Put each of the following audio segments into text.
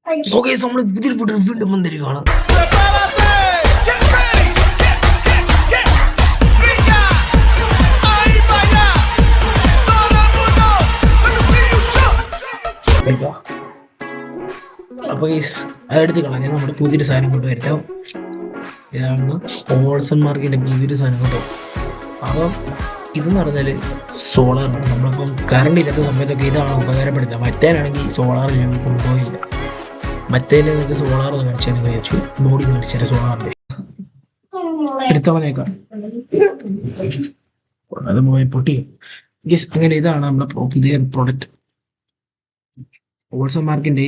So guys നമ്മൾ പുതിയൊരു video വീണ്ടും വന്നിരിക്കുകയാണ്. അപ്പൊ ഗൈസ് അതെടുത്ത് കളഞ്ഞാൽ നമ്മുടെ പുതിയൊരു സാധനം കൊണ്ട് വരുത്താം. ഇതാണ് ഓൾസൺ മാർക്കിന്റെ പുതിയൊരു സാധനം കേട്ടോ. അപ്പം ഇതെന്ന് പറഞ്ഞാൽ സോളാറാണ്. നമ്മളിപ്പം കറണ്ട് ഇല്ലാത്ത സമയത്തൊക്കെ ഇതാണ് ഉപകാരപ്പെടുത്തുക. മറ്റേനാണെങ്കിൽ സോളാറില്ല, കൊണ്ടുപോയില്ല. മറ്റേനെ നിങ്ങൾക്ക് സോളാർ കാണിച്ചാൽ വിചാരിച്ചു, ബോഡി കാണിച്ചാൽ സോളാറിന്റെ എടുത്തവനേക്കാം അത് പോയി പൊട്ടി. ഗസ് അങ്ങനെ ഇതാണ് നമ്മുടെ പുതിയ പ്രൊഡക്റ്റ് ഓൾസൺ മാർക്കിന്റെ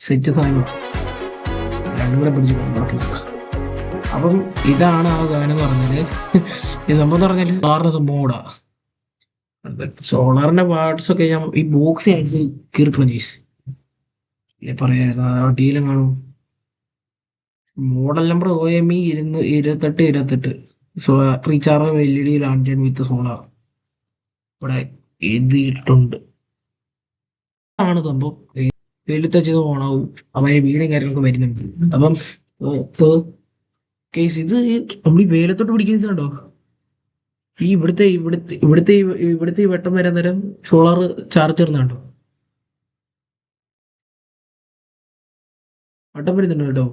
സെറ്റ് സാധനം. രണ്ടും കൂടെ പിടിച്ചു. അപ്പം ഇതാണ് ആ സാധനം എന്ന് പറഞ്ഞാല്, ഈ സംഭവം എന്ന് പറഞ്ഞാല് സോളാറിന്റെ സംഭവം കൂടാ. സോളാറിന്റെ പാർട്സ് ഒക്കെ ഞാൻ ഈ ബോക്സ് ആയിട്ട് കീർക്കണം ചെയ്സ് പറയായിരുന്നു. ഡീലും കാണും. Model number OME 2828 recharge LED lantern with solar ഇവിടെ എഴുതിയിട്ടുണ്ട്. ആണ് സംഭവം. വെളുത്ത ചെയ്ത് ഓണാവും. അവന് വീടും കാര്യങ്ങളൊക്കെ വരുന്നുണ്ട്. അപ്പം കേസ് ഇത് നമ്മൾ ഈ വെയിലത്തോട്ട് പിടിക്കുന്നുണ്ടോ, ഈ ഇവിടുത്തെ ഈ വെട്ടം വരാൻ നേരം സോളാർ ചാർജ് ഇടുന്നുണ്ടോ, വട്ടം വരുന്നുണ്ടോ കേട്ടോ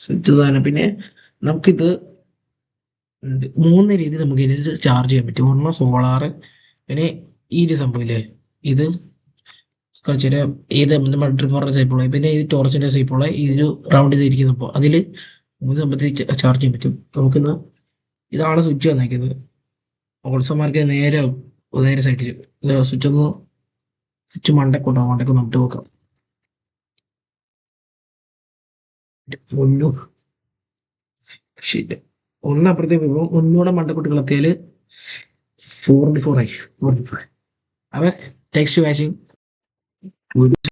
സ്വിച്ച് സാധനം. പിന്നെ നമുക്കിത് 3 രീതി നമുക്ക് ഇതിന് ചാർജ് ചെയ്യാൻ പറ്റും. ഒന്ന് സോളാർ, പിന്നെ ഈ ഒരു സംഭവമില്ലേ ഇത് കളിച്ചിട്ട് ഏത് നമ്മുടെ ഡ്രിമ്മറിന്റെ സൈപ്പോളെ, പിന്നെ ഇത് ടോർച്ചിന്റെ സൈപ്പോളെ, ഇതൊരു റൗണ്ട് ചെയ്തിരിക്കുന്ന സംഭവം, അതിൽ 3 സംഭവത്തിൽ ചാർജ് ചെയ്യാൻ പറ്റും. നമുക്കിന്ന് ഇതാണ് സ്വിച്ച് വന്നേക്കുന്നത്. ഓൾസോ മാർക്കിന് നേരെ സൈഡിൽ സ്വിച്ച് മണ്ടക്കൊണ്ടോ നമുക്ക് നോക്കാം. ഒന്നപ്പുറത്തേക്ക് പോകുമ്പോൾ ഒന്നുകൂടെ മണ്ടക്കൊട്ട് കളത്തിയാല് 44 ആയി. അവൻ ടെക്സ്റ്റ് വാച്ചിങ്